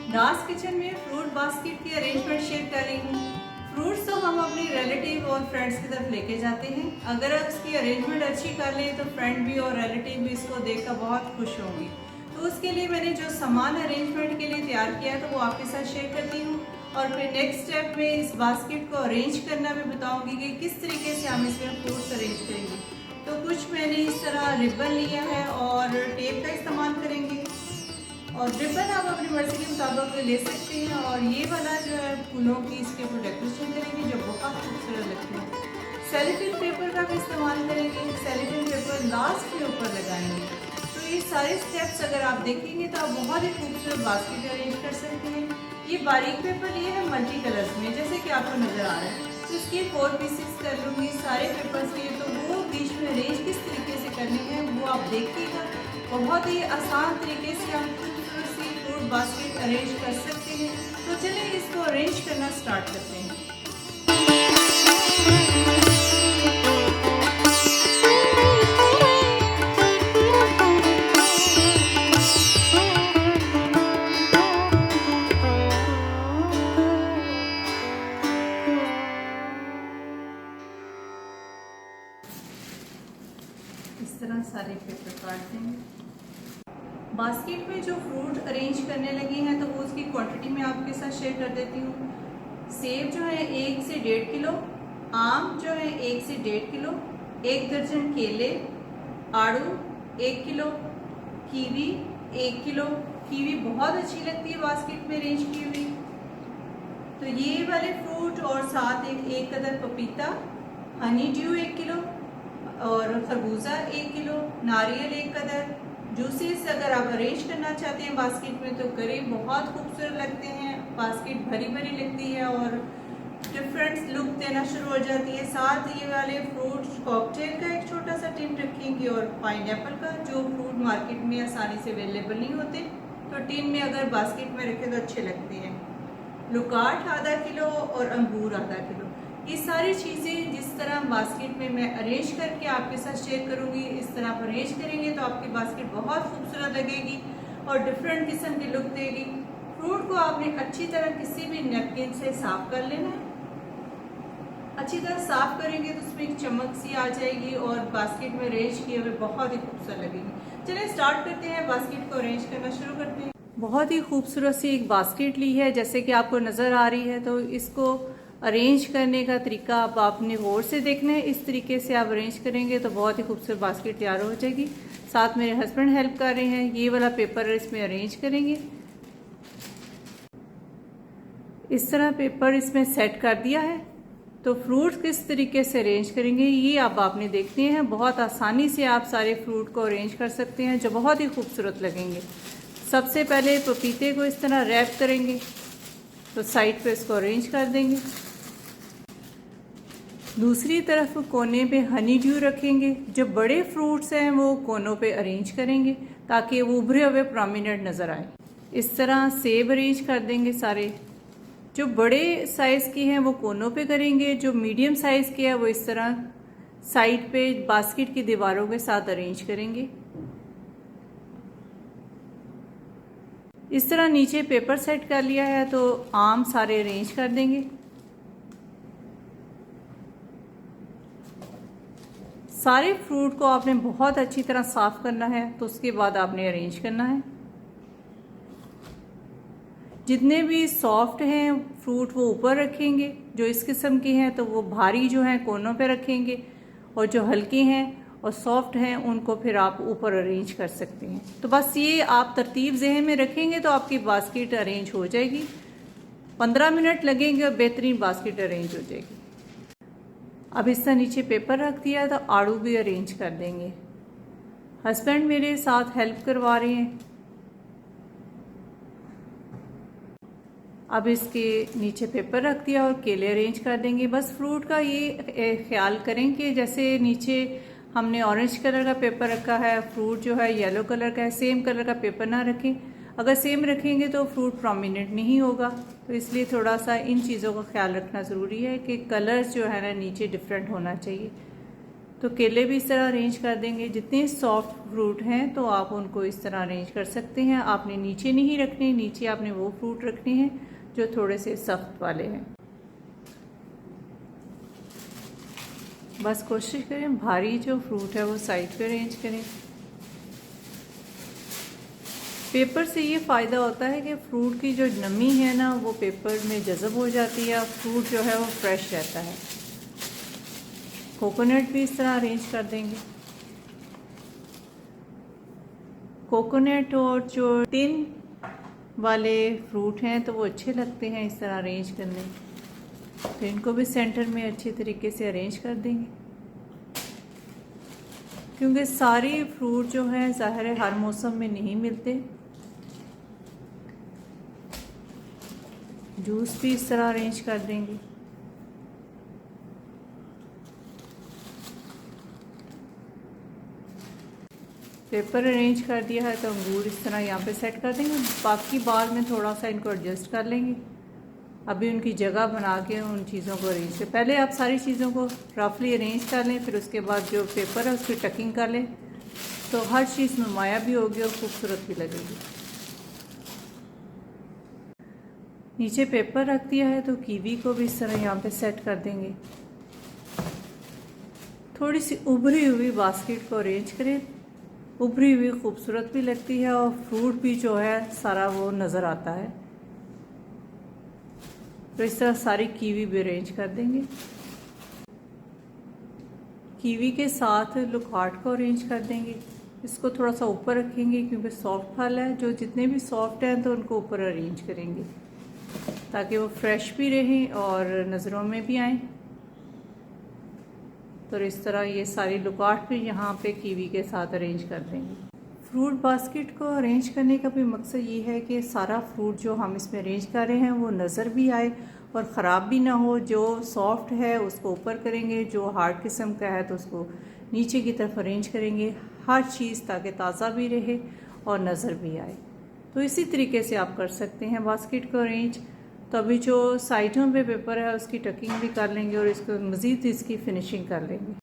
नाज किचन में fruit basket की अरेंजमेंट शेयर कर रही हूँ। फ्रूट्स तो हम अपनी रिलेटिव और फ्रेंड्स की तरफ लेके जाते हैं। अगर आप इसकी अरेंजमेंट अच्छी कर लें तो फ्रेंड भी और रिलेटिव भी इसको देखकर बहुत खुश होंगे। तो उसके लिए मैंने जो सामान अरेंजमेंट के लिए तैयार किया है तो वो आपके साथ शेयर करती हूँ, और फिर नेक्स्ट स्टेप में इस बास्केट को अरेंज करना मैं बताऊँगी कि किस तरीके से हम इसमें फ्रूट्स अरेंज करेंगे। तो कुछ मैंने इस तरह रिबन लिया है और टेप का इस्तेमाल करेंगे, और रिबन आप अपनी मर्जी के मुताबिक ले सकते हैं। और ये वाला जो है फूलों की इसके ऊपर डेकोरेशन करेंगे जो बहुत खूबसूरत लगती है। सेलोफेन पेपर का भी इस्तेमाल करेंगे, सेलोफेन पेपर लास्ट के ऊपर लगाएंगे। तो ये सारे स्टेप्स अगर आप देखेंगे तो आप बहुत ही खूबसूरत बास्केट अरेंज कर सकते हैं। ये बारीक पेपर लिए है मल्टी कलर्स में, जैसे कि आपको नज़र आ रहा है। तो इसके 4 पीसेस कर लूँगी सारे पेपर्स के, तो वो बीच में अरेंज किस तरीके से करने हैं वो आप देखिएगा। बहुत ही आसान तरीके से हम खूबसूरत सी फ्रूट बास्केट अरेंज कर सकते हैं। तो चलिए इसको अरेंज करना स्टार्ट करते हैं। इस तरह सारे पेपर काट देंगे। बास्केट में जो फ्रूट अरेंज करने लगे हैं तो वो उसकी क्वांटिटी में आपके साथ शेयर कर देती हूँ। सेब जो है 1 से 1.5 किलो, आम जो है 1 से 1.5 किलो, 1 दर्जन केले, आड़ू 1 किलो, कीवी 1 किलो। कीवी बहुत अच्छी लगती है बास्केट में अरेंज की हुई। तो ये वाले फ्रूट और साथ एक कदर पपीता, हनी ड्यू 1 किलो, और खरबूजा 1 किलो, नारियल 1 कदर। जूसेस अगर आप अरेंज करना चाहते हैं बास्केट में तो करें, बहुत खूबसूरत लगते हैं। बास्केट भरी भरी लगती है और डिफरेंट लुक देना शुरू हो जाती है। साथ ये वाले फ्रूट्स कॉकटेल का एक छोटा सा टिन रखेंगे, और पाइनएप्पल का, जो फ्रूट मार्केट में आसानी से अवेलेबल नहीं होते तो टिन में अगर बास्केट में रखें तो अच्छे लगते हैं। लुकाट आधा किलो और अंगूर आधा किलो। ये सारी चीज़ें जिस तरह बास्केट में मैं अरेंज करके आपके साथ शेयर करूंगी, इस तरह आप अरेंज करेंगे तो आपकी बास्केट बहुत खूबसूरत लगेगी और डिफरेंट किस्म की लुक देगी। फ्रूट को आपने अच्छी तरह किसी भी नैपकिन से साफ कर लेना है। अच्छी तरह साफ करेंगे तो उसमें एक चमक सी आ जाएगी और बास्केट में अरेंज किए हुए बहुत ही खूबसूरत लगेगी। चलिए स्टार्ट करते हैं, बास्केट को अरेंज करना शुरू करते हैं। बहुत ही खूबसूरत सी एक बास्केट ली है जैसे कि आपको नज़र आ रही है। तो इसको अरेंज करने का तरीका आप आपने गौर से देखना है। इस तरीके से आप अरेंज करेंगे तो बहुत ही खूबसूरत बास्केट तैयार हो जाएगी। साथ मेरे हस्बैंड हेल्प कर रहे हैं। ये वाला पेपर इसमें अरेंज करेंगे। इस तरह पेपर इसमें सेट कर दिया है। तो फ्रूट किस तरीके से अरेंज करेंगे ये अब आपने देखने हैं। बहुत आसानी से आप सारे फ्रूट को अरेंज कर सकते हैं जो बहुत ही खूबसूरत लगेंगे। सबसे पहले पपीते को इस तरह रैप करेंगे, तो साइड पे इसको अरेंज कर देंगे। दूसरी तरफ कोने पे हनी ड्यू रखेंगे। जो बड़े फ्रूट्स हैं वो कोनों पे अरेंज करेंगे ताकि वो उभरे हुए प्रोमिनेंट नज़र आए। इस तरह सेब अरेंज कर देंगे सारे। जो बड़े साइज़ के हैं वो कोनों पे करेंगे, जो मीडियम साइज़ के हैं वो इस तरह साइड पे बास्केट की दीवारों के साथ अरेंज करेंगे। इस तरह नीचे पेपर सेट कर लिया है तो आम सारे अरेंज कर देंगे। सारे फ्रूट को आपने बहुत अच्छी तरह साफ करना है, तो उसके बाद आपने अरेंज करना है। जितने भी सॉफ्ट हैं फ्रूट वो ऊपर रखेंगे, जो इस किस्म के हैं तो वो भारी जो हैं कोनों पे रखेंगे, और जो हल्के हैं और सॉफ्ट हैं उनको फिर आप ऊपर अरेंज कर सकते हैं। तो बस ये आप तरतीब ज़हन में रखेंगे तो आपकी बास्केट अरेंज हो जाएगी। 15 मिनट लगेंगे और बेहतरीन बास्केट अरेंज हो जाएगी। अब इस तरह नीचे पेपर रख दिया तो आड़ू भी अरेंज कर देंगे। हस्बैंड मेरे साथ हेल्प करवा रहे हैं। अब इसके नीचे पेपर रख दिया और केले अरेंज कर देंगे। बस फ्रूट का ये ख्याल करें कि जैसे नीचे हमने ऑरेंज कलर का पेपर रखा है, फ्रूट जो है येलो कलर का है, सेम कलर का पेपर ना रखें। अगर सेम रखेंगे तो फ्रूट प्रोमिनेंट नहीं होगा। तो इसलिए थोड़ा सा इन चीज़ों का ख्याल रखना ज़रूरी है कि कलर्स जो है ना नीचे डिफरेंट होना चाहिए। तो केले भी इस तरह अरेंज कर देंगे। जितने सॉफ्ट फ्रूट हैं तो आप उनको इस तरह अरेंज कर सकते हैं। आपने नीचे नहीं रखने, नीचे आपने वो फ्रूट रखने हैं जो थोड़े से सख्त वाले हैं। बस कोशिश करें भारी जो फ्रूट है वो साइड पे अरेंज करें। पेपर से ये फ़ायदा होता है कि फ्रूट की जो नमी है ना वो पेपर में जज़ब हो जाती है, फ्रूट जो है वो फ्रेश रहता है। कोकोनट भी इस तरह अरेंज कर देंगे। कोकोनट और जो टिन वाले फ्रूट हैं तो वो अच्छे लगते हैं इस तरह अरेंज करने, तो इनको भी सेंटर में अच्छी तरीके से अरेंज कर देंगे। क्योंकि सारी फ्रूट जो है ज़ाहिर है हर मौसम में नहीं मिलते। जूस भी इस तरह अरेंज कर देंगे। पेपर अरेंज कर दिया है तो अंगूर इस तरह यहाँ पे सेट कर देंगे। बाकी बाद में थोड़ा सा इनको एडजस्ट कर लेंगे। अभी उनकी जगह बना के उन चीज़ों को अरेंज कर, पहले आप सारी चीज़ों को रफली अरेंज कर लें, फिर उसके बाद जो पेपर है उसकी टकिंग कर लें तो हर चीज़ नुमाया भी होगी और खूबसूरत भी लगेगी। नीचे पेपर रख दिया है तो कीवी को भी इस तरह यहाँ पे सेट कर देंगे। थोड़ी सी उभरी हुई बास्केट को अरेंज करें, उभरी हुई खूबसूरत भी लगती है और फ्रूट भी जो है सारा वो नज़र आता है। तो इस तरह सारी कीवी भी अरेंज कर देंगे। कीवी के साथ लुकाट को अरेंज कर देंगे। इसको थोड़ा सा ऊपर रखेंगे क्योंकि सॉफ्ट फल है, जो जितने भी सॉफ्ट हैं तो उनको ऊपर अरेंज करेंगे ताकि वो फ्रेश भी रहें और नज़रों में भी आए। तो इस तरह ये सारी लुकाट भी यहाँ पे कीवी के साथ अरेंज कर देंगे। फ्रूट बास्केट को अरेंज करने का भी मकसद ये है कि सारा फ्रूट जो हम इसमें अरेंज कर रहे हैं वो नज़र भी आए और ख़राब भी ना हो। जो सॉफ्ट है उसको ऊपर करेंगे, जो हार्ड किस्म का है तो उसको नीचे की तरफ अरेंज करेंगे। हर चीज़ ताकि ताज़ा भी रहे और नज़र भी आए। तो इसी तरीके से आप कर सकते हैं बास्केट को अरेंज। तो अभी जो साइडों पे पेपर है उसकी टकिंग भी कर लेंगे और इसको मज़ीद इसकी फिनिशिंग कर लेंगे।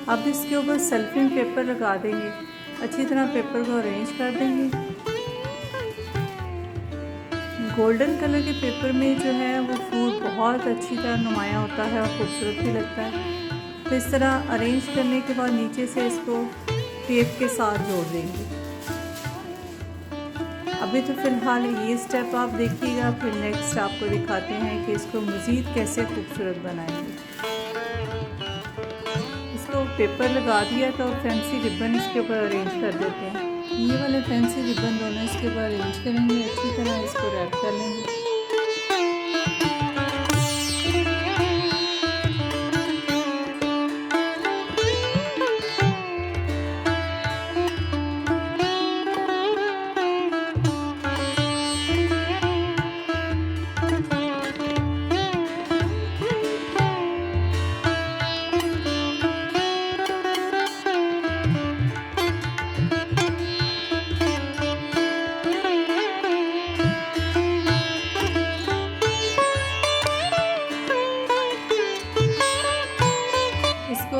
अब इसके ऊपर सेल्फिंग पेपर लगा देंगे। अच्छी तरह पेपर को अरेंज कर देंगे। गोल्डन कलर के पेपर में जो है वो फ्रूट बहुत अच्छी तरह नुमाया होता है और खूबसूरत भी लगता है। तो इस तरह अरेंज करने के बाद नीचे से इसको टेप के साथ जोड़ देंगे। अभी तो फ़िलहाल ये स्टेप आप देखिएगा, फिर नेक्स्ट आपको दिखाते हैं कि इसको मज़ीद कैसे खूबसूरत बनाएंगे। इसको पेपर लगा दिया तो फैंसी रिबन इसके ऊपर अरेंज कर देते हैं। ये वाले फैंसी रिबन दोनों इसके ऊपर अरेंज करेंगे। अच्छी तरह इसको रैप कर लेंगे।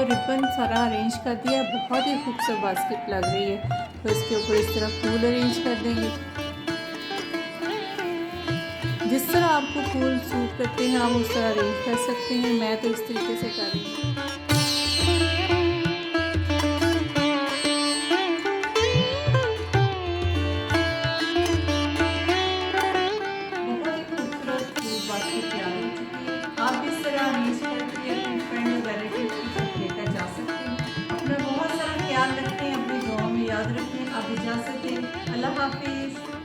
रिबन सारा अरेंज कर दिया, बहुत ही खूबसूरत बास्केट लग रही है। तो इसके ऊपर इस तरह फूल अरेंज कर देंगे। जिस तरह आपको फूल सूट करते हैं आप उस तरह अरेंज कर सकते हैं। मैं तो इस तरीके से कर रही हूँ। बहुत ही खूबसूरत फूल बास्केट तैयार हो चुकी है। आप इस तरह अरेंज करके अपने फ्रेंड और रिलेटिव की तरफ लेकर जा सकते हैं। अपना बहुत सारा ख्याल रखें, अपनी दुआओं में याद रखें। आप इजाज़त दें। अल्लाह हाफिज़।